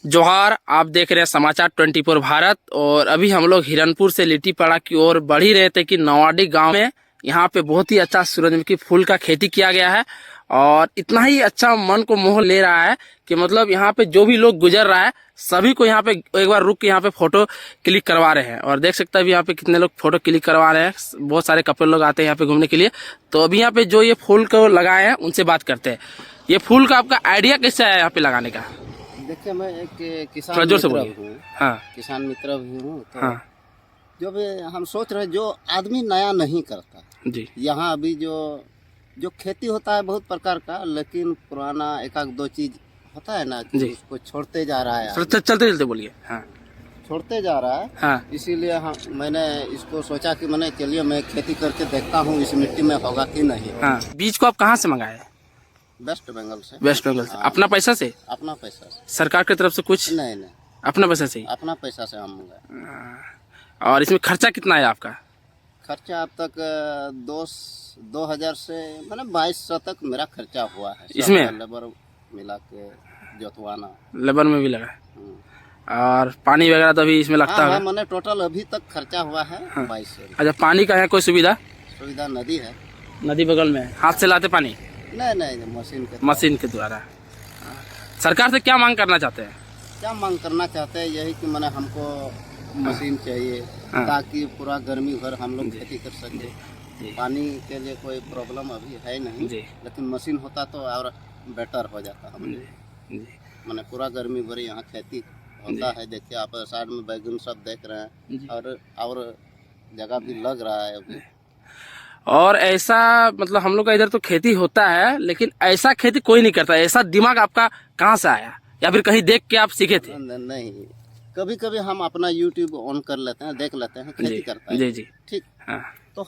जोहार, आप देख रहे हैं समाचार 24 भारत। और अभी हम लोग हिरनपुर से लिट्टीपाड़ा की ओर बढ़ ही रहे थे कि नवाडी गांव में यहाँ पे बहुत ही अच्छा सूरजमुखी फूल का खेती किया गया है और इतना ही अच्छा मन को मोह ले रहा है कि मतलब यहाँ पे जो भी लोग गुजर रहा है सभी को यहाँ पे एक बार रुक के यहाँ पे फोटो क्लिक करवा रहे हैं। और देख सकते हैं अभी यहाँ पे कितने लोग फोटो क्लिक करवा रहे हैं। बहुत सारे कपल लोग आते हैं यहाँ पे घूमने के लिए। तो अभी यहाँ पे जो ये फूल को लगाए हैं उनसे बात करते हैं। ये फूल का आपका आइडिया कैसे आया यहाँ पे लगाने का? देखिए, मैं एक किसान थोड़ा जोर से मित्र बोलिए। हूँ। हाँ किसान मित्र भी हूँ। तो हाँ जो भी हम सोच रहे, जो आदमी नया नहीं करता, जी यहाँ अभी जो खेती होता है बहुत प्रकार का, लेकिन पुराना एक आध दो चीज होता है ना कि जी। उसको छोड़ते जा रहा है, चलते चलते बोलिए। हाँ छोड़ते जा रहा है। हाँ इसीलिए मैंने इसको सोचा कि मैंने चलिए मैं खेती करके देखता हूँ इस मिट्टी में होगा कि नहीं होगा। हाँ। बीज को आप कहाँ से मंगाए? वेस्ट बंगाल से। वेस्ट बंगाल से। अपना पैसा से? अपना पैसा से। सरकार की तरफ से कुछ? नहीं नहीं, अपना पैसा से ही। अपना पैसा से हम मंगाए। और इसमें खर्चा कितना है आपका? खर्चा अब तक 2000 से मैंने 2200 तक मेरा खर्चा हुआ है। इसमें? लेबर मिला के जोतवाना, लेबर में भी लगा है। हम्म। और पानी वगैरह तो अभी इसमें लगता हाँ, है? मैंने टोटल अभी तक खर्चा हुआ है 2200। अच्छा, पानी का है कोई सुविधा? सुविधा नदी है। नदी बगल में है। हाथ से लाते पानी? नहीं नहीं, मशीन के। मशीन के द्वारा। सरकार से क्या मांग करना चाहते हैं? क्या मांग करना चाहते हैं, यही कि मैंने हमको मशीन चाहिए हाँ। ताकि पूरा गर्मी भर हम लोग जी। खेती कर सकें। जी पानी के लिए कोई प्रॉब्लम अभी है नहीं, जी। लेकिन मशीन होता तो और बेटर हो जाता हम। जी जी मैंने पूरा गर्मी भर यहाँ खेती होता है। देखिए आप साइड में बैगन सब देख रहे जी। हैं, और जगह भी लग रहा है अभी। और ऐसा मतलब हम लोग का इधर तो खेती होता है, लेकिन ऐसा खेती कोई नहीं करता। ऐसा दिमाग आपका कहाँ से आया, या फिर कहीं देख के आप सीखे थे? नहीं, कभी कभी हम अपना यूट्यूब ऑन कर लेते हैं, देख लेते हैं खेती करता है। जी जी। ठीक। हाँ तो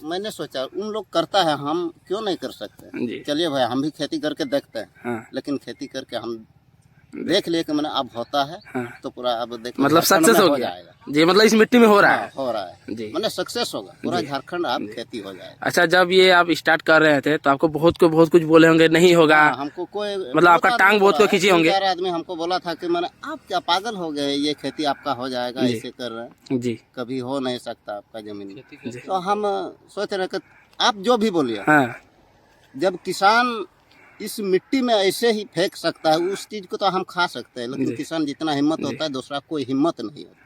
मैंने सोचा उन लोग करता है, हम क्यों नहीं कर सकते। जी। चलिए भाई, हम भी खेती करके देखते हैं। हाँ लेकिन खेती करके हम देख लिए कि मैंने अब होता है। हाँ। तो पूरा अब देख मतलब सक्सेस हो गया जाएगा जी। मतलब इस मिट्टी में हो रहा है? हो रहा है जी। मैंने सक्सेस होगा पूरा जी। झारखंड अब खेती हो जाएगा। अच्छा, जब ये आप स्टार्ट कर रहे थे तो आपको बहुत कुछ बोले होंगे नहीं होगा? हाँ, हमको कोई मतलब आपका टांग बहुत को खींचे होंगे? 4 आदमी हमको बोला था कि मैंने, आप क्या पागल हो गए, ये खेती आपका हो जाएगा, जी। ऐसे कर रहे हैं, जी कभी हो नहीं सकता आपका जमीन में। जी। तो हम सोच रहे कि आप जो भी बोलिए, हाँ जब किसान इस मिट्टी में ऐसे ही फेंक सकता है, उस चीज को तो हम खा सकते हैं, लेकिन जी। किसान जितना हिम्मत होता है दूसरा कोई हिम्मत नहीं होता।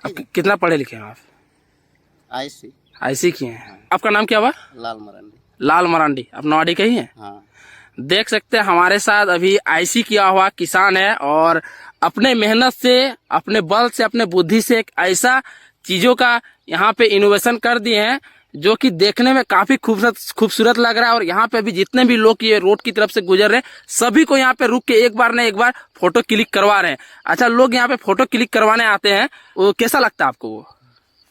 आप कितना पढ़े लिखे हैं आप? ऐसी ऐसी किए हैं। आपका नाम क्या हुआ? लाल मरंडी। लाल मरांडी। आप नवाडी के ही हैं? हाँ। देख सकते हैं हमारे साथ अभी आईसी किया हुआ किसान है और अपने मेहनत से, अपने बल से, अपने बुद्धि से एक ऐसा चीजों का यहाँ पे इनोवेशन कर दिए हैं जो कि देखने में काफी खूबसूरत लग रहा है। और यहाँ पे भी जितने भी लोग ये रोड की तरफ से गुजर रहे हैं सभी को यहाँ पे रुक के एक बार न एक बार फोटो क्लिक करवा रहे हैं। अच्छा, लोग यहाँ पे फोटो क्लिक करवाने आते हैं, वो कैसा लगता है आपको? वो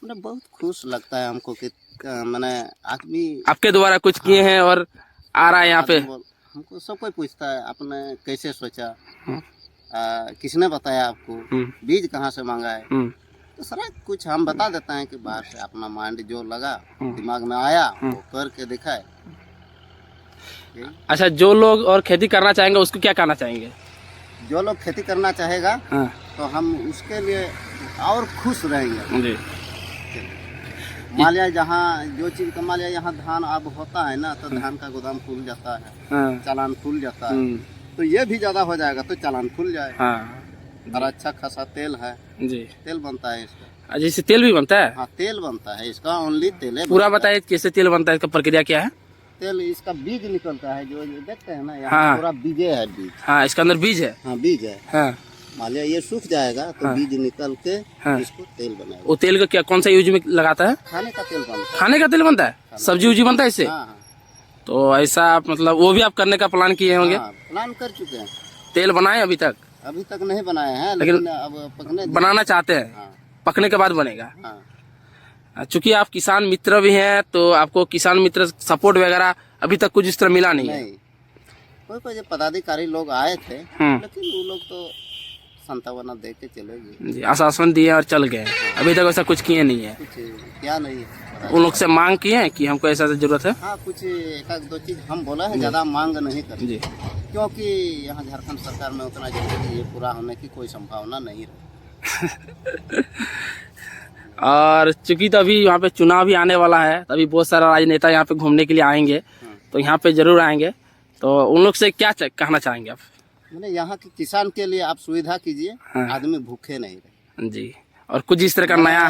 मतलब बहुत खुश लगता है हमको कि मैंने आदमी आपके द्वारा कुछ किए हैं और आ रहा है यहाँ पे। हमको सब कोई पूछता है आपने कैसे सोचा, किसने बताया आपको, बीज कहाँ से मांगा है। तो सारा कुछ हम बता देते हैं कि बाहर से अपना माइंड जो लगा, दिमाग में आया, वो करके दिखाए। अच्छा, जो लोग और खेती करना चाहेंगे उसको क्या कहना चाहेंगे? जो लोग खेती करना चाहेगा हाँ तो हम उसके लिए और खुश रहेंगे। जी। मान लिया जहाँ जो चीज का, मान लिया यहाँ धान अब होता है ना, तो धान का गोदाम खुल जाता है, हाँ चालान खुल जाता है, तो ये भी ज्यादा हो जाएगा तो चालान खुल जाए। हाँ और अच्छा खासा तेल है, जी। तेल बनता है इसका। अच्छा, इससे तेल भी बनता है? हाँ, तेल बनता है इसका, ओनली तेल है। पूरा बताइए कैसे तेल बनता है, इसका प्रक्रिया क्या है? तेल इसका बीज निकलता है, जो देखते हैं ना यहाँ, हाँ। पूरा बीजे है बीज। हाँ, इसके अंदर बीज है? हाँ, बीज है। हाँ मान लिया ये सूख जाएगा तो हाँ। बीज निकल के हाँ। इसको तेल बनाएगा। वो तेल का क्या, कौन सा यूज में लगाता है? खाने का तेल बनता है। खाने का तेल बनता है? सब्जी उब्जी बनता है इससे? हाँ हाँ। तो ऐसा मतलब वो भी आप करने का प्लान किए होंगे? हाँ, प्लान कर चुके हैं। तेल बनाए अभी तक? अभी तक नहीं बनाए हैं, लेकिन अब पकने बनाना चाहते हैं? हाँ पकने के बाद बनेगा। हाँ। चूंकि आप किसान मित्र भी हैं तो आपको किसान मित्र सपोर्ट वगैरह अभी तक कुछ इस तरह मिला नहीं है? नहीं, कोई कोई पदाधिकारी लोग आए थे, हम्म। लेकिन वो लोग तो संतावना दे के चले गए। जी, आश्वासन दिए और चल गए, अभी तक ऐसा कुछ किए नहीं है। कुछ क्या नहीं है। उन लोग से मांग किए हैं कि हमको ऐसा जरूरत है। हाँ, कुछ एक आध दो चीज हम बोला है, ज्यादा मांग नहीं करते जी, क्योंकि यहाँ झारखंड सरकार में उतना जल्दी ये पूरा होने की कोई संभावना नहीं है। और चूंकि तो अभी यहाँ पे चुनाव भी आने वाला है, तभी बहुत सारा राजनेता यहाँ पे घूमने के लिए आएंगे, तो यहाँ पे जरूर आएंगे। तो उन लोग से क्या कहना चाहेंगे आप? मैंने यहाँ के किसान के लिए आप सुविधा कीजिए, हाँ। आदमी भूखे नहीं रहे। जी, और कुछ इस तरह का नया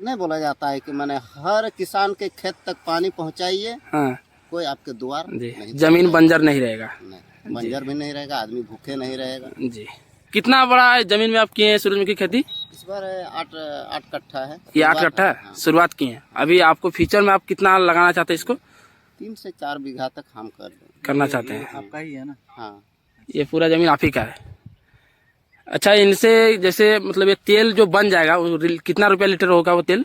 नहीं बोला जाता है कि मैंने हर किसान के खेत तक पानी पहुँचाइए, हाँ कोई आपके द्वार जी, नहीं जमीन बंजर नहीं रहेगा, नहीं, बंजर भी नहीं रहेगा, आदमी भूखे नहीं रहेगा। जी। कितना बड़ा जमीन में आप किए हैं सूरजमुखी की खेती? इस बार 8 कट्ठा है। ये 8 कट्ठा है, हाँ। शुरुआत की है। अभी आपको फ्यूचर में आप कितना लगाना चाहते हैं इसको? 3 से 4 बीघा तक हम करना चाहते हैं। आपका ही है ना? हाँ, ये पूरा जमीन आप ही का है। अच्छा, इनसे जैसे मतलब ये तेल जो बन जाएगा वो कितना रुपया लीटर होगा वो तेल?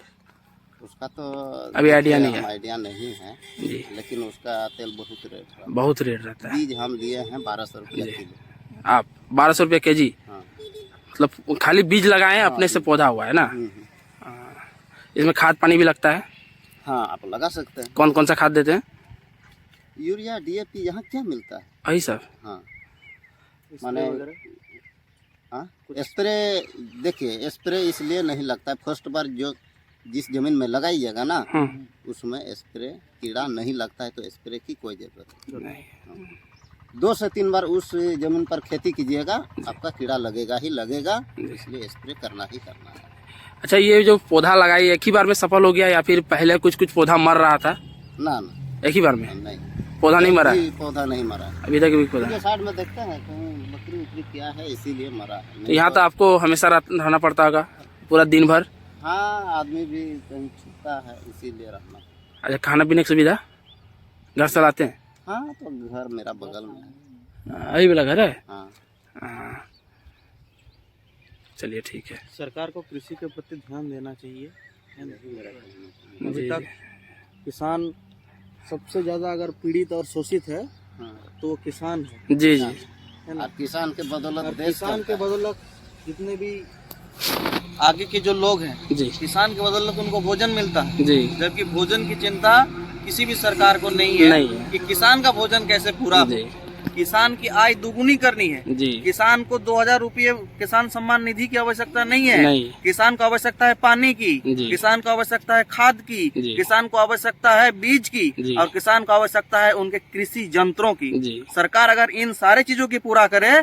उसका तो अभी आइडिया नहीं है। आइडिया नहीं है जी, लेकिन उसका तेल बहुत रेट रहता है। बीज हम दिए हैं 1200 रुपया किलो। आप 1200 रुपये के जी? हाँ। मतलब खाली बीज लगाए हैं, अपने से पौधा हुआ है ना? इसमें खाद पानी भी लगता है? हाँ, आप लगा सकते हैं। कौन कौन सा खाद देते हैं? यूरिया, DAP यहाँ क्या मिलता है? वही सब। हाँ, माने हाँ, स्प्रे देखिए, स्प्रे इसलिए नहीं लगता है, फर्स्ट बार जो जिस जमीन में लगाइएगा ना उसमें स्प्रे कीड़ा नहीं लगता है, तो स्प्रे की कोई जरूरत नहीं। 2 से 3 बार उस जमीन पर खेती कीजिएगा, आपका कीड़ा लगेगा ही लगेगा, इसलिए स्प्रे करना ही करना है। अच्छा, ये जो पौधा लगाई एक ही बार में सफल हो गया या फिर पहले कुछ पौधा मर रहा था? ना, एक ही बार में नहीं, पौधा नहीं मरा? पौधा नहीं मरा अभी तक भी पौधा? साइड में देखते हैं कहीं बकरी उकरी क्या है, इसीलिए मरा है। तो यहाँ तो आपको हमेशा रहना पड़ता होगा पूरा दिन भर? हाँ, आदमी भी कहीं छूटता है, इसीलिए रहना। अच्छा, खाना पीने की सुविधा घर से लाते हैं? हाँ, तो घर मेरा बगल में है। अभी वाला घर है? हाँ। चलिए ठीक है। सरकार को कृषि के प्रति ध्यान देना चाहिए। जी। अभी तक किसान सबसे ज्यादा अगर पीड़ित और शोषित है तो वो किसान है। जी जी। है ना? किसान के बदौलत देश किसान के बदौलत जितने भी आगे के जो लोग हैं, जी, किसान के बदौलत उनको भोजन मिलता है, जी, जबकि भोजन की चिंता किसी भी सरकार को नहीं है कि किसान का भोजन कैसे पूरा हो। किसान की आय दुगुनी करनी है। जी। किसान को 2000 रुपये किसान सम्मान निधि की आवश्यकता नहीं है। नहीं। किसान को आवश्यकता है पानी की, किसान को आवश्यकता है खाद की, किसान को आवश्यकता है बीज की, और किसान को आवश्यकता है उनके कृषि यंत्रों की। सरकार अगर इन सारे चीजों की पूरा करे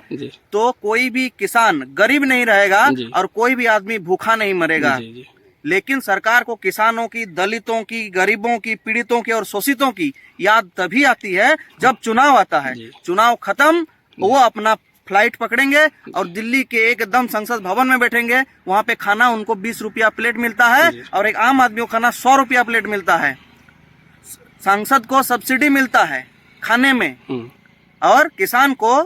तो कोई भी किसान गरीब नहीं रहेगा और कोई भी आदमी भूखा नहीं मरेगा। लेकिन सरकार को किसानों की, दलितों की, गरीबों की, पीड़ितों की और शोषितों की याद तभी आती है जब चुनाव आता है। चुनाव खत्म, वो अपना फ्लाइट पकड़ेंगे और दिल्ली के एकदम संसद भवन में बैठेंगे। वहां पे खाना उनको 20 रुपया प्लेट मिलता है और एक आम आदमी को खाना 100 रुपया प्लेट मिलता है। सांसद को सब्सिडी मिलता है खाने में, और किसान को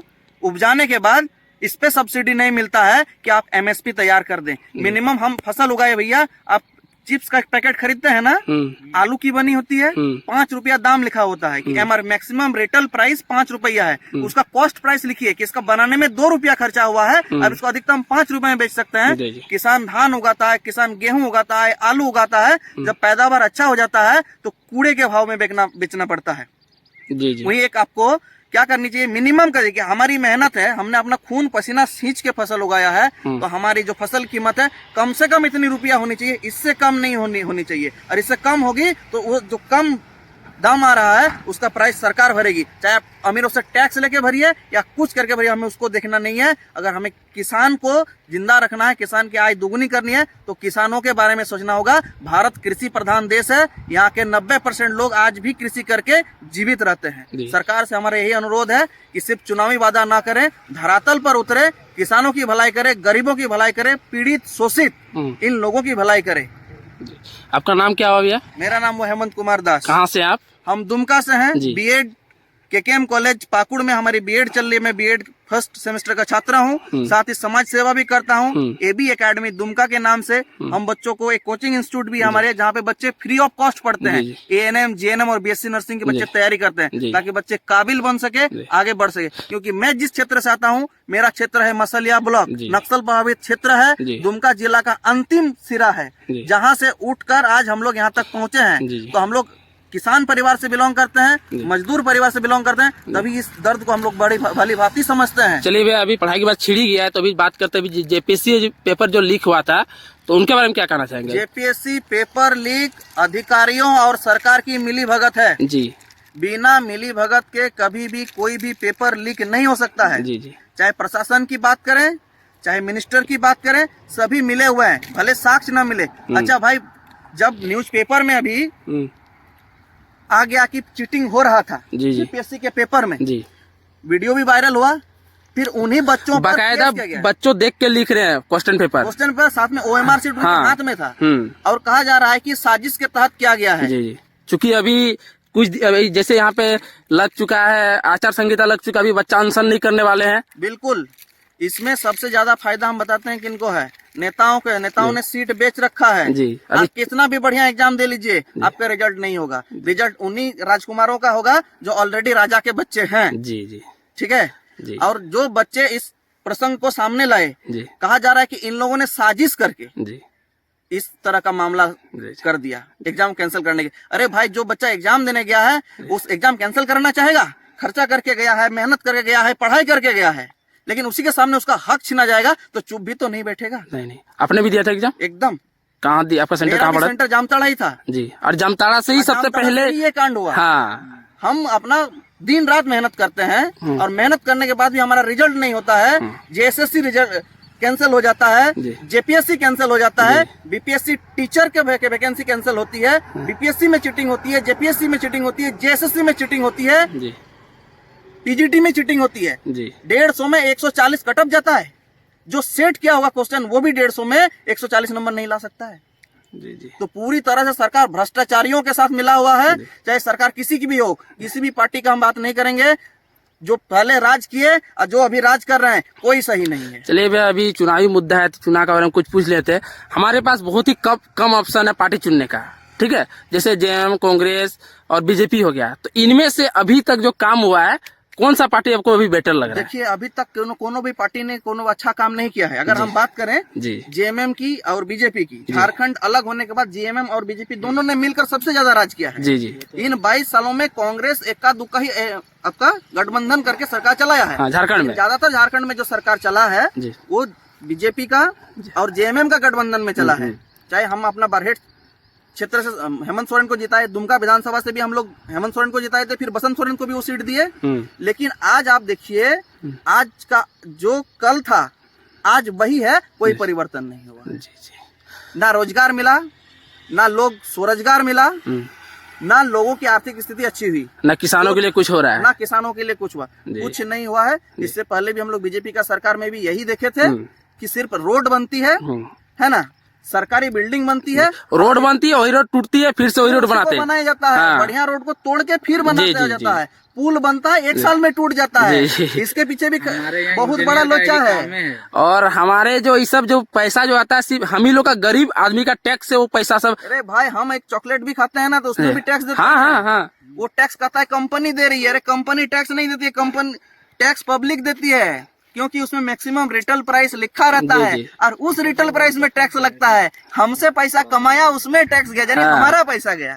उपजाने के बाद इस पे सब्सिडी नहीं मिलता है कि आप MSP तैयार कर दें। मिनिमम हम फसल उगाए भैया, आप चिप्स का पैकेट खरीदते हैं ना, आलू की बनी होती है, 5 रुपया दाम लिखा होता है कि मैक्सिमम रिटेल प्राइस 5 रुपया है। उसका कॉस्ट प्राइस लिखिए कि इसका बनाने में 2 रुपया खर्चा हुआ है, अब इसको अधिकतम 5 रुपए में बेच सकते हैं। किसान धान उगाता है, किसान गेहूं उगाता है, आलू उगाता है, जब पैदावार अच्छा हो जाता है तो कूड़े के भाव में बेचना पड़ता है। वही एक आपको क्या करनी चाहिए, मिनिमम करिए कि हमारी मेहनत है, हमने अपना खून पसीना सींच के फसल उगाया है, तो हमारी जो फसल कीमत है कम से कम इतनी रुपया होनी चाहिए, इससे कम नहीं होनी चाहिए। और इससे कम होगी तो वो जो कम दाम आ रहा है उसका प्राइस सरकार भरेगी, चाहे आप अमीरों से टैक्स लेके भरिए या कुछ करके भरिए, हमें उसको देखना नहीं है। अगर हमें किसान को जिंदा रखना है, किसान की आय दुगुनी करनी है, तो किसानों के बारे में सोचना होगा। भारत कृषि प्रधान देश है, यहाँ के 90% लोग आज भी कृषि करके जीवित रहते हैं। सरकार से हमारा यही अनुरोध है कि सिर्फ चुनावी वादा ना करें, धरातल पर उतरे, किसानों की भलाई करे, गरीबों की भलाई करे, पीड़ित शोषित इन लोगों की भलाई करे। आपका नाम क्या हुआ भैया? मेरा नाम वो हेमंत कुमार दास। कहाँ से आप? हम दुमका से हैं। B.Ed केकेएम कॉलेज पाकुड़ में हमारी बीएड चल रही है। मैं बीएड फर्स्ट सेमेस्टर का छात्र हूँ, साथ ही समाज सेवा भी करता हूँ। एबी एकेडमी दुमका के नाम से हम बच्चों को एक कोचिंग इंस्टीट्यूट भी हमारे, जहाँ पे बच्चे फ्री ऑफ कॉस्ट पढ़ते हैं। एएनएम, जीएनएम और बीएससी नर्सिंग के बच्चे तैयारी करते हैं, ताकि बच्चे काबिल बन सके, आगे बढ़ सके। क्योंकि मैं जिस क्षेत्र से आता हूँ, मेरा क्षेत्र है मसलिया ब्लॉक, नक्सल प्रभावित क्षेत्र है, दुमका जिला का अंतिम सिरा है, जहाँ से उठकर आज हम लोग यहाँ तक पहुँचे हैं। तो हम लोग किसान परिवार से बिलोंग करते हैं, मजदूर परिवार से बिलोंग करते हैं, तभी इस दर्द को हम लोग बड़ी भली भांति समझते हैं। चलिए भैया, अभी पढ़ाई की बात छिड़ी गया है, तो अभी बात करते हैं जेपीएससी पेपर जो लीक हुआ था, तो उनके बारे में क्या कहना चाहेंगे? जेपीएससी पेपर लीक अधिकारियों और सरकार की मिली भगत है जी। बिना मिली भगत के कभी भी कोई भी पेपर लीक नहीं हो सकता है जी जी। चाहे प्रशासन की बात करें, चाहे मिनिस्टर की बात करें, सभी मिले हुए हैं, भले साक्ष्य ना मिले। अच्छा भाई, जब न्यूज़पेपर में अभी आ गया कि चीटिंग हो रहा था जेपीएससी के पेपर में जी, वीडियो भी वायरल हुआ, फिर उन्हीं बच्चों पर बाकायदा बच्चों देख के लिख रहे हैं क्वेश्चन पेपर, साथ में OMR शीट उनके हाथ में था, और कहा जा रहा है कि साजिश के तहत किया गया है। जी जी। चूंकि अभी कुछ जैसे यहाँ पे लग चुका है, आचार संहिता लग चुका, अभी बच्चा अनशन नहीं करने वाले हैं। बिल्कुल, इसमें सबसे ज्यादा फायदा हम बताते हैं किनको है, नेताओं ने सीट बेच रखा है जी। आप कितना भी बढ़िया एग्जाम दे लीजिए, आपका रिजल्ट नहीं होगा। रिजल्ट उन्हीं राजकुमारों का होगा जो ऑलरेडी राजा के बच्चे हैं। जी जी, ठीक है जी। और जो बच्चे इस प्रसंग को सामने लाए, कहा जा रहा है कि इन लोगों ने साजिश करके जी इस तरह का मामला कर दिया, एग्जाम कैंसिल करने के। अरे भाई, जो बच्चा एग्जाम देने गया है, उस एग्जाम कैंसिल करना चाहेगा? खर्चा करके गया है, मेहनत करके गया है, पढ़ाई करके गया है, लेकिन उसी के सामने उसका हक छीना जाएगा तो चुप भी तो नहीं बैठेगा। नहीं, आपने भी दिया था एग्जाम? एकदम। कहाँ दिया? आपका सेंटर कहाँ पड़ा? सेंटर जामताड़ा ही था जी। और जामताड़ा से ही सबसे पहले ये कांड हुआ। हाँ, हम अपना दिन रात मेहनत करते हैं, और मेहनत करने के बाद भी हमारा रिजल्ट नहीं होता है। जेएसएससी रिजल्ट कैंसिल हो जाता है, जेपीएससी कैंसिल हो जाता है, बीपीएससी टीचर के वैकेंसी कैंसिल होती है, बीपीएससी में चीटिंग होती है, जेपीएससी में चीटिंग होती है, जेएसएससी में चीटिंग होती है, पीजीटी में चीटिंग होती है जी। 150 में 140 कटअप जाता है। जो सेट किया होगा क्वेश्चन, वो भी 150 में 140 नंबर नहीं ला सकता है जी जी। तो पूरी तरह से सरकार भ्रष्टाचारियों के साथ मिला हुआ है, चाहे सरकार किसी की भी हो, किसी भी पार्टी का हम बात नहीं करेंगे। जो पहले राज किए और जो अभी राज कर रहे हैं, कोई सही नहीं है। चलिए भैया, अभी चुनावी मुद्दा है, तो चुनाव के बारे में कुछ पूछ लेते हैं। हमारे पास बहुत ही कम ऑप्शन है पार्टी चुनने का, ठीक है? जैसे जेएम, कांग्रेस और बीजेपी हो गया, तो इनमें से अभी तक जो काम हुआ है, कौन सा पार्टी आपको अभी बेटर लग रहा है? देखिए, अभी तक कोनो भी पार्टी ने कोनो अच्छा काम नहीं किया है। अगर हम बात करें जेएमएम की और बीजेपी की, झारखंड अलग होने के बाद जेएमएम और बीजेपी दोनों ने मिलकर सबसे ज्यादा राज किया है जी जी। इन 22 सालों में कांग्रेस इक्का दुक्का ही आपका गठबंधन करके सरकार चलाया है झारखंड में। ज्यादातर झारखंड में जो सरकार चला है वो बीजेपी का और जेएमएम का गठबंधन में चला है। चाहे हम अपना बरहेट क्षेत्र से हेमंत सोरेन को जिताए, दुमका विधानसभा से भी हम लोग हेमंत सोरेन को जिताए थे, फिर बसंत सोरेन को भी वो सीट दिए। लेकिन आज आप देखिए, आज का जो कल था आज वही है, कोई परिवर्तन नहीं हुआ। ना रोजगार मिला, ना लोग स्वरोजगार मिला, ना लोगों की आर्थिक स्थिति अच्छी हुई, ना किसानों के लिए कुछ हो रहा है, ना किसानों के लिए कुछ हुआ, कुछ नहीं हुआ है। इससे पहले भी हम लोग बीजेपी का सरकार में भी यही देखे थे कि सिर्फ रोड बनती है ना, सरकारी बिल्डिंग बनती है, रोड बनती है, वही रोड टूटती है, फिर से वही रोड बनाया जाता है। हाँ। बढ़िया रोड को तोड़ के फिर बनाया जाता है। पुल बनता है, 1 साल में टूट जाता है। इसके पीछे भी बहुत बड़ा लोचा है। और हमारे जो ये सब जो पैसा जो आता है, सिर्फ हम ही लोग का गरीब आदमी का टैक्स से वो पैसा सब। अरे भाई, हम एक चॉकलेट भी खाते हैं ना, तो उसमें भी टैक्स देते हैं। वो टैक्स कहता है कंपनी दे रही है। अरे कंपनी टैक्स नहीं देती है, कंपनी टैक्स पब्लिक देती है, क्योंकि उसमें मैक्सिमम रिटेल प्राइस लिखा रहता है, और उस रिटेल प्राइस में टैक्स लगता है। हमसे पैसा कमाया, उसमें टैक्स गया, यानी हमारा पैसा गया।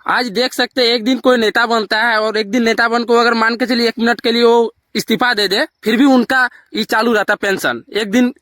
आज देख सकते हैं, एक दिन कोई नेता बनता है, और एक दिन नेता बन को अगर मान के चलिए 1 मिनट के लिए वो इस्तीफा दे दे, फिर भी उनका ये चालू रहता है पेंशन, एक दिन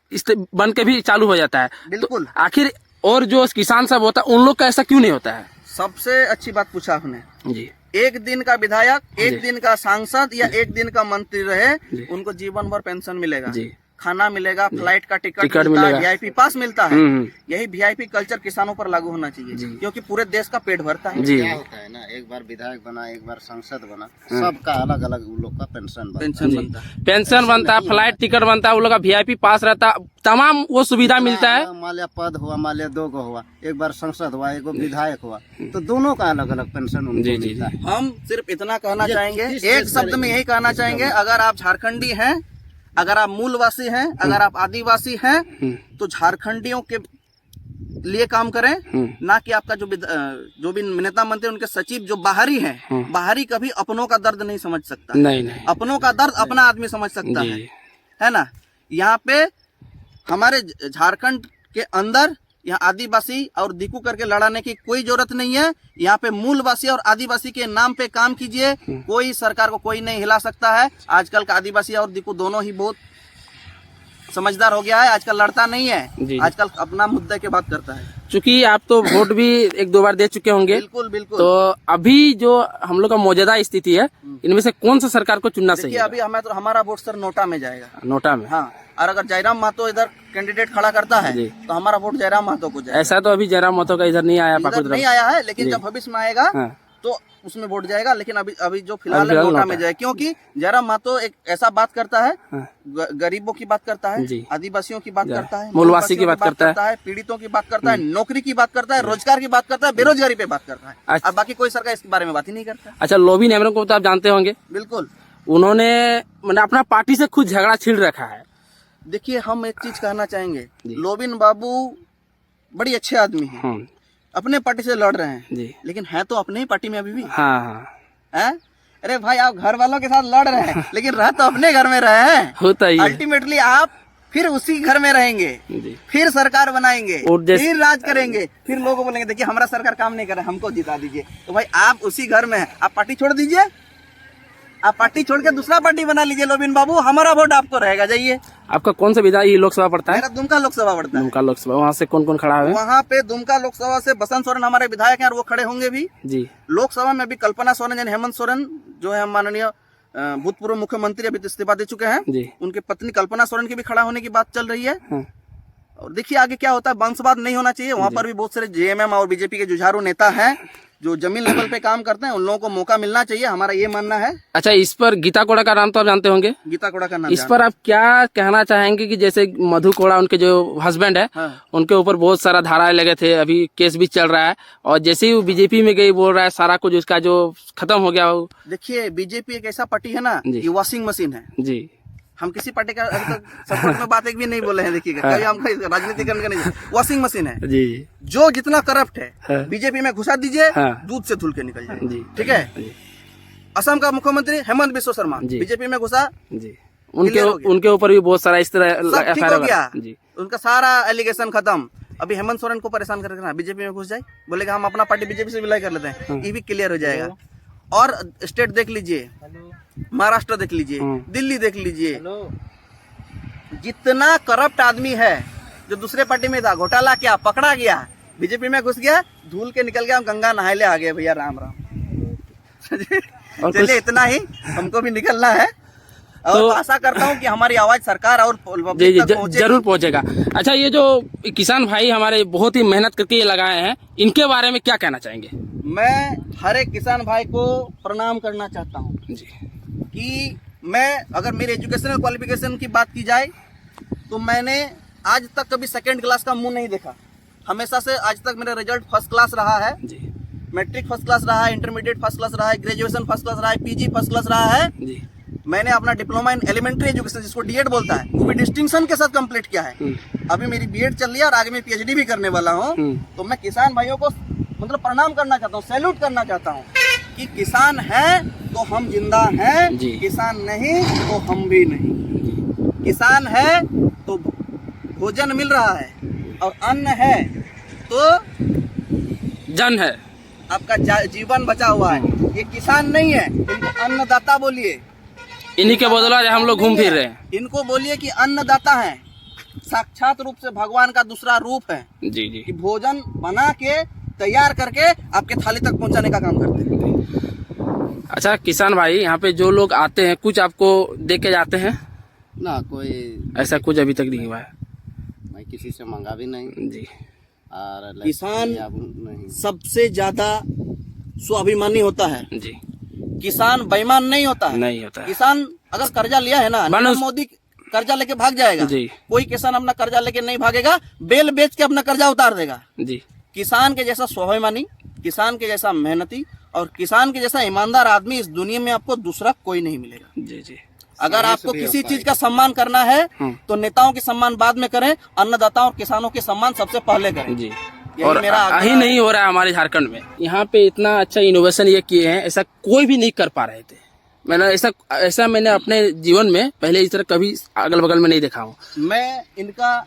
बन के भी चालू हो जाता है। बिल्कुल। तो आखिर और जो किसान सब होता है, उन लोग का ऐसा क्यों नहीं होता है? सबसे अच्छी बात पूछा आपने जी। एक दिन का विधायक, एक दिन का सांसद या एक दिन का मंत्री रहे, उनको जीवन भर पेंशन मिलेगा जी। खाना मिलेगा, फ्लाइट का टिकट टिकट मिलता है, मिलेगा। वीआईपी पास मिलता है। हम्म। यही वीआईपी कल्चर किसानों पर लागू होना चाहिए, जी। क्योंकि पूरे देश का पेट भरता है। जी क्या होता है ना, एक बार विधायक बना, एक बार सांसद बना, सबका अलग अलग उन लोग का पेंशन बनता है। पेंशन जी। बनता है। पेंशन बनता है, फ्लाइट टिकट बनता है, वो लोग का वीआईपी पास रहता है, तमाम वो सुविधा मिलता है। मान लिया पद हुआ, मान लिया 2 गो हुआ, एक बार सांसद हुआ, एक विधायक हुआ, तो दोनों का अलग अलग पेंशन उनको जी, जी, मिलता है। हम सिर्फ इतना कहना ये चाहेंगे, किस एक देश शब्द में- में यही कहना चाहेंगे, अगर आप झारखंडी हैं, अगर आप मूलवासी हैं, अगर आप आदिवासी हैं, तो झारखंडियों के लिए काम करें, ना कि आपका जो भी नेता मंत्री, उनके सचिव जो बाहरी हैं, बाहरी कभी अपनों का दर्द नहीं समझ सकता। नहीं नहीं अपनों का दर्द अपना आदमी समझ सकता जी। है ना। यहाँ पे हमारे झारखंड के अंदर यहाँ आदिवासी और दिकू करके लड़ाने की कोई जरूरत नहीं है। यहाँ पे मूलवासी और आदिवासी के नाम पे काम कीजिए, कोई सरकार को कोई नहीं हिला सकता है। आजकल का आदिवासी और दिकू दोनों ही बहुत समझदार हो गया है, आजकल लड़ता नहीं जी। है, आजकल अपना मुद्दे की बात करता है। चूंकि आप तो वोट भी 1-2 बार दे चुके होंगे, बिल्कुल बिल्कुल। तो अभी जो हम लोग का मौजूदा स्थिति है, इनमें से कौन सा सरकार को चुनना देखिए, चाहिए? अभी हमारा वोट सर नोटा में जाएगा। नोटा में? हाँ, और अगर जयराम महतो इधर कैंडिडेट खड़ा करता है जी। तो हमारा वोट जयराम महतो को जाएगा। ऐसा तो अभी जयराम महतो का इधर नहीं आया, इधर पाकुड़ नहीं आया है, लेकिन जी। जब भविष्य में आएगा हाँ। तो उसमें वोट जाएगा। लेकिन अभी जो फिलहाल अभी है फिलहाल नोटा नोटा में जाए, क्योंकि जयराम महतो एक ऐसा बात करता है, हाँ। गरीबों की बात करता है, जी। आदिवासियों की बात जी। करता है, मूलवासी की बात करता है, पीड़ितों की बात करता है, नौकरी की बात करता है, रोजगार की बात करता है, बेरोजगारी पे बात करता है। अच्छा। और बाकी कोई सरकार इसके बारे में बात ही नहीं करता। अच्छा, लोबिन हेम्ब्रम को तो आप जानते होंगे, बिल्कुल। उन्होंने मैंने अपना पार्टी से खुद झगड़ा छिड़ रखा है। देखिए, हम एक चीज कहना चाहेंगे, जी। लोबिन बाबू बड़ी अच्छे आदमी हैं, अपने पार्टी से लड़ रहे हैं, जी। लेकिन है तो अपने ही पार्टी में अभी भी हाँ हाँ, है। अरे भाई, आप घर वालों के साथ लड़ रहे हैं, लेकिन रह तो अपने घर में रहे हैं। होता ही है। अल्टीमेटली आप फिर उसी घर में रहेंगे, जी। फिर सरकार बनाएंगे, और फिर राज करेंगे, फिर लोगों को बोलेंगे देखिए हमारा सरकार काम नहीं कर रहा, हमको जिता दीजिए। तो भाई, आप उसी घर में हैं, आप पार्टी छोड़ दीजिए, आप पार्टी छोड़ के दूसरा पार्टी बना लीजिए। लोबिन बाबू, हमारा वोट आपको रहेगा, जाइए। आपका कौन सा विधायक ये लोकसभा पड़ता है? मेरा दुमका लोकसभा पड़ता है। दुमका लोकसभा, वहाँ से कौन कौन खड़ा है? वहाँ पे दुमका लोकसभा से बसंत सोरेन हमारे विधायक हैं और वो खड़े होंगे भी। जी। लोकसभा में अभी कल्पना सोरेन यानी हेमंत सोरेन जो है माननीय भूतपूर्व मुख्यमंत्री, अभी तो इस्तीफा दे चुके हैं, जी। उनकी पत्नी कल्पना सोरेन की भी खड़ा होने की बात चल रही है। हाँ। और देखिए आगे क्या होता है, वंशवाद नहीं होना चाहिए। वहाँ पर भी बहुत सारे जेएमएम और बीजेपी के जुझारू नेता हैं जो जमीन लेवल पे काम करते हैं, उन लोगों को मौका मिलना चाहिए, हमारा ये मानना है। अच्छा, इस पर गीता कोड़ा का नाम तो आप जानते होंगे, गीता कोड़ा का नाम इस पर आप क्या कहना चाहेंगे कि जैसे मधु कोड़ा उनके जो हस्बैंड है, हाँ। उनके ऊपर बहुत सारा धाराएं लगे थे, अभी केस भी चल रहा है, और जैसे ही वो बीजेपी में गई बोल रहा है सारा कुछ उसका जो खत्म हो गया वो। देखिए, बीजेपी एक ऐसा पार्टी है ना, जी। ये वॉशिंग मशीन है। जी। हम किसी पार्टी का अभी तक सपोर्ट में बात एक भी नहीं बोले हैं, देखिएगा, हाँ। कभी हमको राजनीति करने का नहीं। वॉशिंग मशीन है, जी। जो जितना करप्ट है हाँ। बीजेपी में घुसा दीजिए, हाँ। दूध से धुल के निकल जाए। जी। ठीक है। जी। असम का मुख्यमंत्री हेमंत बिस्व शर्मा जी। बीजेपी में घुसा, जी। उनके क्लियर हो गया। उनके ऊपर भी बहुत सारा इस तरह सब ठीक FIR हो गया, जी। उनका सारा एलिगेशन खत्म। अभी हेमंत सोरेन को परेशान करके ना बीजेपी में घुस जाए, बोलेगा हम अपना पार्टी बीजेपी से विलय कर लेते हैं, ये भी क्लियर हो जाएगा। और स्टेट देख लीजिए, महाराष्ट्र देख लीजिए, दिल्ली देख लीजिए, जितना करप्ट आदमी है जो दूसरे पार्टी में था, घोटाला क्या पकड़ा गया, बीजेपी में घुस गया, धूल के निकल गया, हम गंगा नहाले आ गए भैया, राम राम। और चलिए, इतना ही हमको भी निकलना है, और तो आशा करता हूँ कि हमारी आवाज सरकार और जी पब्लिक जी तक पहुंचेगी। जरूर पहुंचेगा। अच्छा, ये जो किसान भाई हमारे बहुत ही मेहनत करके ये लगाए हैं, इनके बारे में क्या कहना चाहेंगे? मैं हर एक किसान भाई को प्रणाम करना चाहता हूँ जी। कि मैं, अगर मेरी एजुकेशनल क्वालिफिकेशन की बात की जाए तो मैंने आज तक कभी सेकंड क्लास का मुंह नहीं देखा। हमेशा से आज तक मेरा रिजल्ट फर्स्ट क्लास रहा है, जी। मैट्रिक फर्स्ट क्लास रहा है, इंटरमीडिएट फर्स्ट क्लास रहा है, ग्रेजुएशन फर्स्ट क्लास रहा है, पीजी फर्स्ट क्लास रहा है। जी। मैंने अपना डिप्लोमा इन एलिमेंट्री एजुकेशन, जिसको डीएड बोलता है, वो भी डिस्टिंक्शन के साथ कंप्लीट किया है। अभी मेरी बीएड चल रही है और आगे मैं पीएचडी भी करने वाला हूँ। तो मैं किसान भाइयों को मतलब प्रणाम करना चाहता हूँ, सैल्यूट करना चाहता हूँ कि किसान है तो हम जिंदा हैं, जी। किसान नहीं तो हम भी नहीं। किसान है तो भोजन मिल रहा है, और अन्न है तो जन है, आपका जीवन बचा हुआ है। ये किसान नहीं है, इनको अन्नदाता बोलिए। इन्हीं के बदला हम लोग घूम फिर रहे हैं। इनको बोलिए कि अन्नदाता हैं, साक्षात रूप से भगवान का दूसरा रूप है, जी जी। कि भोजन बना के तैयार करके आपके थाली तक पहुंचाने का काम करते हैं। अच्छा किसान भाई, यहाँ पे जो लोग आते हैं कुछ आपको दे के जाते हैं? ना कोई ऐसा कुछ अभी तक नहीं हुआ है? मैं किसी से मांगा भी नहीं। जी। और किसान नहीं। सबसे ज्यादा स्वाभिमानी होता है जी। किसान बेईमान नहीं होता है। नहीं होता है। किसान अगर कर्जा लिया है ना, मानो- मोदी कर्जा लेके भाग जाएगा। जी। कोई किसान अपना कर्जा लेके नहीं भागेगा, बेल बेच के अपना कर्जा उतार देगा। जी। किसान के जैसा स्वाभिमानी, किसान के जैसा मेहनती और किसान के जैसा ईमानदार आदमी इस दुनिया में आपको दूसरा कोई नहीं मिलेगा। जी। जी। अगर आपको किसी चीज का सम्मान करना है तो नेताओं के सम्मान बाद में करें, अन्नदाताओं और किसानों के सम्मान सबसे पहले करें। जी। यही और मेरा आग्रह यही है। नहीं हो रहा है हमारे झारखंड में। यहाँ पे इतना अच्छा इनोवेशन ये किए हैं, ऐसा कोई भी नहीं कर पा रहे थे। ऐसा मैंने अपने जीवन में पहले इस तरह कभी अगल बगल में नहीं देखा हूँ। मैं इनका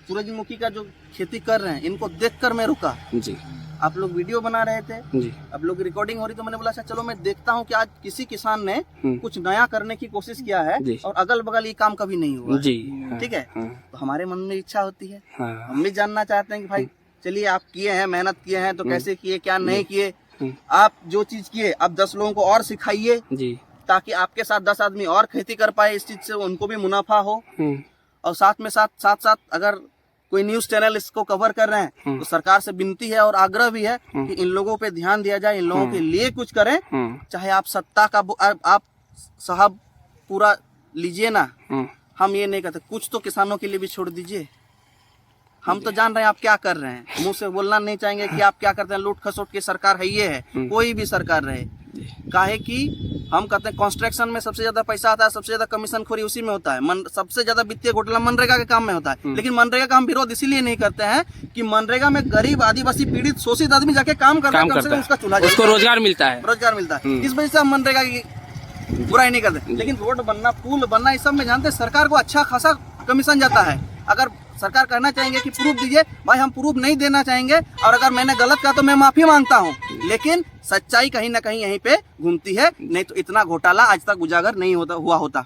सूरजमुखी का जो खेती कर रहे हैं इनको देखकर मैं रुका। जी। आप लोग वीडियो बना रहे थे, जी। आप लोग रिकॉर्डिंग हो रही, तो मैंने बोला अच्छा चलो मैं देखता हूँ कि आज किसी किसान ने हम्म। कुछ नया करने की कोशिश किया है जी। और अगल बगल ये काम कभी नहीं हुआ है। जी। हाँ, ठीक है। हाँ, तो हमारे मन में इच्छा होती है, हाँ, हम भी जानना चाहते हैं कि भाई चलिए आप किए हैं, मेहनत किए हैं, तो कैसे किए, क्या नहीं किए। हम्म। आप जो चीज किए आप 10 लोगों को और सिखाइए, जी। ताकि आपके साथ 10 आदमी और खेती कर पाए, इस चीज से उनको भी मुनाफा हो। हम्म। और साथ अगर कोई न्यूज चैनल इसको कवर कर रहे हैं तो सरकार से विनती है और आग्रह भी है कि इन लोगों पे ध्यान दिया जाए, इन लोगों के लिए कुछ करें। चाहे आप सत्ता का आप साहब पूरा लीजिए ना, हम ये नहीं कहते, कुछ तो किसानों के लिए भी छोड़ दीजिए। हम तो जान रहे हैं आप क्या कर रहे हैं, मुंह से बोलना नहीं चाहेंगे कि आप क्या करते हैं। लूट खसोट की सरकार है, ये है, कोई भी सरकार रहे। काहे कि हम कहते हैं कंस्ट्रक्शन में सबसे ज्यादा पैसा आता है, सबसे ज्यादा कमीशन खोरी उसी में होता है। सबसे ज्यादा वित्तीय घोटाला मनरेगा के काम में होता है। लेकिन मनरेगा का हम विरोध इसीलिए नहीं करते हैं कि मनरेगा में गरीब आदिवासी पीड़ित शोषित आदमी जाके काम करता है, कम से कम उसका चूल्हा उसको रोजगार मिलता है, इस वजह से हम मनरेगा की बुराई नहीं करते। लेकिन रोड बनना, पुल बनना, इस सब में जानते हैं सरकार को अच्छा खासा कमीशन जाता है। अगर सरकार कहना चाहेंगे कि प्रूफ दीजिए, भाई हम प्रूफ नहीं देना चाहेंगे, और अगर मैंने गलत कहा तो मैं माफी मांगता हूँ। लेकिन सच्चाई कहीं ना कहीं यहीं पे घूमती है, नहीं तो इतना घोटाला आज तक उजागर नहीं होता।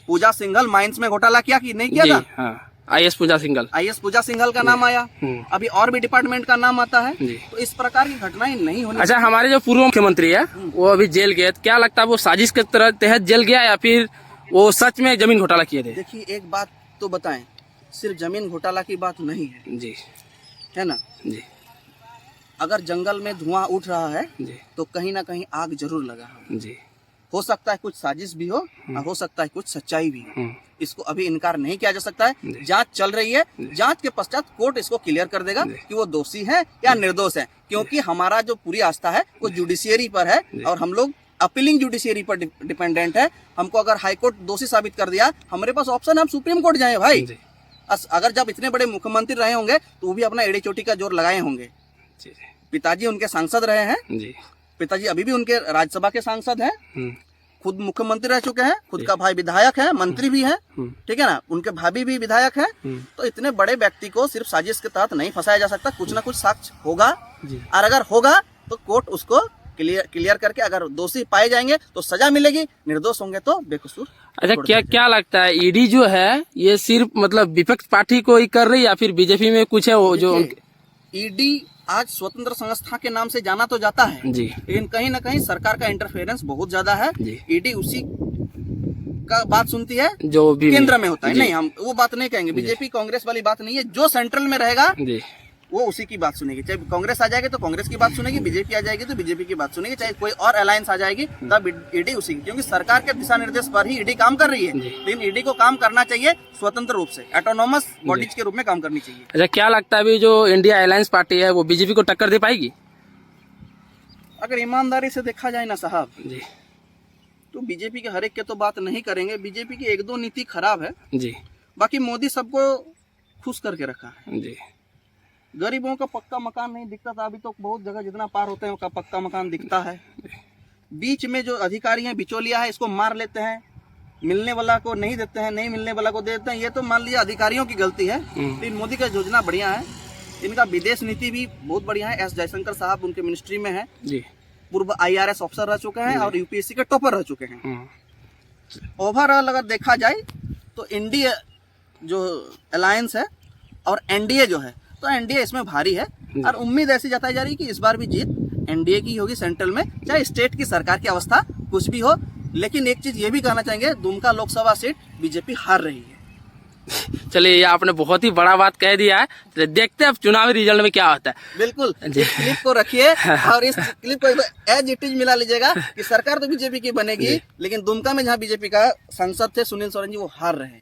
पूजा सिंघल माइंस में घोटाला किया कि नहीं किया था? हाँ। आईएएस पूजा सिंघल का नाम आया, अभी और भी डिपार्टमेंट का नाम आता है। तो इस प्रकार की घटनाएं नहीं होनी। अच्छा, हमारे जो पूर्व मुख्यमंत्री है वो अभी जेल गए, क्या लगता है वो साजिश के तहत जेल गया या फिर वो सच में जमीन घोटाला किए थे? देखिए एक बात तो बताएं, सिर्फ जमीन घोटाला की बात नहीं है जी, है ना जी। अगर जंगल में धुआं उठ रहा है जी, तो कहीं ना कहीं आग जरूर लगा है जी। हो सकता है कुछ साजिश भी हो और हो सकता है कुछ सच्चाई भी हो। इसको अभी इनकार नहीं किया जा सकता है। जांच चल रही है, जांच के पश्चात कोर्ट इसको क्लियर कर देगा कि वो दोषी है या निर्दोष है। क्योंकि हमारा जो पूरी आस्था है वो जुडिशियरी पर है और हम लोग अपीलिंग जुडिशियरी पर डिपेंडेंट है। हमको अगर हाई कोर्ट दोषी साबित कर दिया, हमारे पास ऑप्शन है हम सुप्रीम कोर्ट जाए भाई। अगर जब इतने बड़े मुख्यमंत्री रहे होंगे तो वो भी अपना एड़ी चोटी का जोर लगाए होंगे। पिताजी उनके सांसद रहे हैं, पिताजी अभी भी उनके राज्यसभा के सांसद हैं, खुद मुख्यमंत्री रह चुके हैं, खुद का भाई विधायक है, मंत्री भी है, ठीक है ना, उनके भाभी भी विधायक है। तो इतने बड़े व्यक्ति को सिर्फ साजिश के तहत नहीं फंसाया जा सकता, कुछ ना कुछ साक्ष्य होगा। और अगर होगा तो कोर्ट उसको क्लियर करके अगर दोषी पाए जाएंगे तो सजा मिलेगी, निर्दोष होंगे तो बेकसूर। अच्छा, क्या लगता है ईडी जो है ये सिर्फ मतलब विपक्ष पार्टी को ही कर रही या फिर बीजेपी में कुछ है वो जो? ईडी आज स्वतंत्र संस्था के नाम से जाना तो जाता है जी, लेकिन कहीं ना कहीं सरकार का इंटरफेरेंस बहुत ज्यादा है। ईडी उसी का बात सुनती है जो भी केंद्र में होता है। नहीं, हम वो बात नहीं कहेंगे, बीजेपी कांग्रेस वाली बात नहीं है। जो सेंट्रल में रहेगा वो उसी की बात सुनेगी। चाहे कांग्रेस आ जाएगी तो कांग्रेस की बात सुनेगी, बीजेपी आ जाएगी तो बीजेपी की बात सुनेगी, चाहे कोई और अलायंस आ जाएगी तब ईडी उसी की, क्योंकि सरकार के दिशा निर्देश पर ही ईडी काम कर रही है। लेकिन ईडी को काम करना चाहिए स्वतंत्र रूप से, ऑटोनोमस बॉडीज के रूप में काम करनी चाहिए। अच्छा, क्या लगता है अभी जो इंडिया अलायंस पार्टी है वो बीजेपी को टक्कर दे पाएगी? अगर ईमानदारी से देखा जाए ना साहब जी, तो बीजेपी के हर एक के तो बात नहीं करेंगे। बीजेपी की एक दो नीति खराब है जी, बाकी मोदी सबको खुश करके रखा है जी। गरीबों का पक्का मकान नहीं दिखता था, अभी तो बहुत जगह जितना पार होते हैं उसका पक्का मकान दिखता है। बीच में जो अधिकारी हैं, बिचौलिया है, इसको मार लेते हैं, मिलने वाला को नहीं देते हैं, नहीं मिलने वाला को दे देते हैं। ये तो मान लीजिए अधिकारियों की गलती है। लेकिन मोदी का योजना बढ़िया है, इनका विदेश नीति भी बहुत बढ़िया है। एस जयशंकर साहब उनके मिनिस्ट्री में है, पूर्व IRS ऑफिसर रह चुके हैं और UPSC के टॉपर रह चुके हैं। ओवरऑल अगर देखा जाए तो इंडिया जो अलायंस है और NDA जो है, तो NDA इसमें भारी है और उम्मीद ऐसी जताई जा रही है कि इस बार भी जीत NDA की होगी सेंट्रल में। चाहे स्टेट की सरकार की अवस्था कुछ भी हो, लेकिन एक चीज ये भी कहना चाहेंगे, दुमका लोकसभा सीट बीजेपी हार रही है। चलिए, ये आपने बहुत ही बड़ा बात कह दिया है। तो देखते हैं अब चुनावी रिजल्ट में क्या होता है। बिल्कुल, जी। इस क्लिप को रखिए और इस क्लिप को एज इट इज मिला लीजिएगा कि सरकार तो बीजेपी की बनेगी, लेकिन दुमका में जहाँ बीजेपी का सांसद थे सुनील सोरेन जी, वो हार रहे हैं।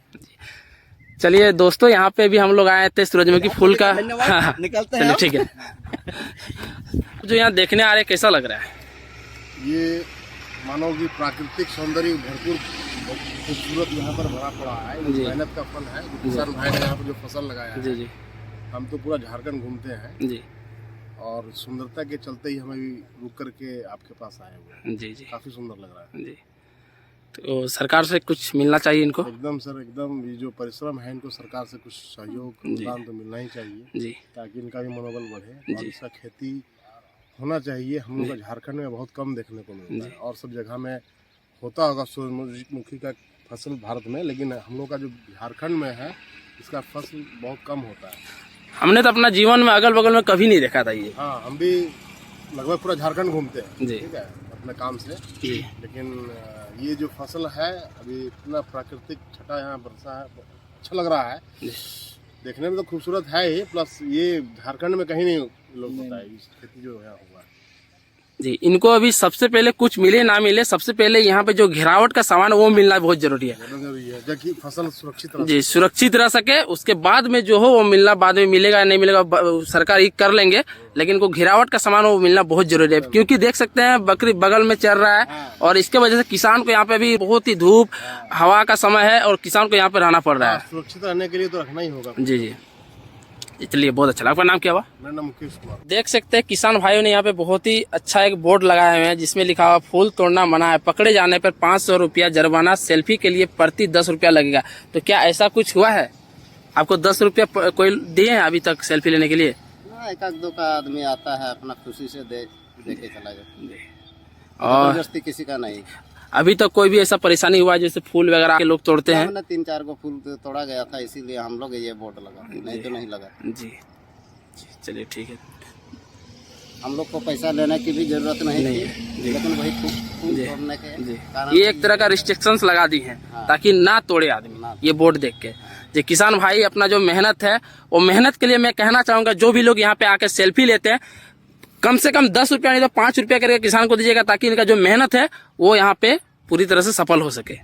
चलिए दोस्तों, यहाँ पे भी हम लोग आए थे सूरजमुखी फूल का। निकलते हैं। ठीक है। जो यहाँ देखने आ रहे, कैसा लग रहा है? ये मानो कि प्राकृतिक सौंदर्य भरपूर खूबसूरत यहाँ पर भरा पड़ा है। ये मेहनत का फल है। जो किसान भाई ने यहाँ पर जो फसल लगाया है, जी। हम तो पूरा झारखंड घूमते हैं जी और सुंदरता के चलते ही हमें भी रुक करके आपके पास आए हुए हैं। जी। काफी सुंदर लग रहा है जी। तो सरकार से कुछ मिलना चाहिए इनको। एकदम सर, एकदम। ये जो परिश्रम है, इनको सरकार से कुछ सहयोग अनुदान तो मिलना ही चाहिए जी, ताकि इनका भी मनोबल बढ़े और इसका खेती होना चाहिए। हम लोग का झारखंड में बहुत कम देखने को मिलता है और सब जगह में होता होगा सूरजमुखी का फसल भारत में, लेकिन हम लोग का जो झारखंड में है इसका फसल बहुत कम होता है। हमने तो अपना जीवन में अगल बगल में कभी नहीं देखा था ये। हाँ, हम भी लगभग पूरा झारखंड घूमते हैं, जी। ठीक है, अपने काम से। जी। लेकिन ये जो फसल है अभी इतना प्राकृतिक छटा यहाँ बरसा है, अच्छा लग रहा है। देखने में तो खूबसूरत है ही, प्लस ये झारखंड में कहीं नहीं लोग होता है इस खेती जो यहाँ हुआ है। जी, इनको अभी सबसे पहले कुछ मिले ना मिले, सबसे पहले यहाँ पे जो घेरावट का सामान वो मिलना बहुत जरूरी है। जरूरी है ताकि फसल सुरक्षित रह जी, सुरक्षित रह सके। उसके बाद में जो हो वो मिलना बाद में मिलेगा या नहीं मिलेगा, सरकार ही कर लेंगे, लेकिन इनको घेरावट का सामान वो मिलना बहुत जरूरी है। क्योंकि देख सकते हैं बकरी बगल में चल रहा है और इसके वजह से किसान को यहाँ पे भी बहुत ही धूप हवा का समय है और किसान को यहाँ पे रहना पड़ रहा है। सुरक्षित रहने के लिए तो रखना ही होगा। जी जी, चलिए, बहुत अच्छा लगा। आपका नाम क्या हुआ? मेरा नाम मुकेश कुमार। देख सकते हैं किसान भाइयों ने यहाँ पे बहुत ही अच्छा एक बोर्ड लगाए हुए हैं जिसमें लिखा हुआ फूल तोड़ना मना है, पकड़े जाने पर 500 रुपया जुर्माना, सेल्फी के लिए प्रति 10 रुपया लगेगा। तो क्या ऐसा कुछ हुआ है? आपको 10 रुपया कोई दिए हैं अभी तक सेल्फी लेने के लिए? एक आध दो का आदमी आता है, अपना खुशी से दे के चला जाता है, और जबरदस्ती किसी का नहीं। अभी तक कोई भी ऐसा परेशानी हुआ है जैसे फूल वगैरह के लोग तोड़ते हैं? हमने 3-4 को फूल तोड़ा गया था, इसीलिए हम लोग ये बोर्ड लगा, नहीं तो नहीं लगा। जी, चलिए ठीक है। हम लोग को पैसा लेने की भी जरूरत नहीं थी, लेकिन वही फूल तोड़ने के कारण ये एक तरह का रिस्ट्रिक्शंस लगा दी हैं ताकि ना तोड़े आदमी ये बोर्ड देख के। जो किसान भाई अपना जो मेहनत है वो मेहनत के लिए मैं कहना चाहूंगा, जो भी लोग यहाँ पे आके सेल्फी लेते हैं, कम से कम 10 रुपया नहीं तो 5 रुपया करके किसान को दीजिएगा ताकि इनका जो मेहनत है वो यहाँ पे पूरी तरह से सफल हो सके।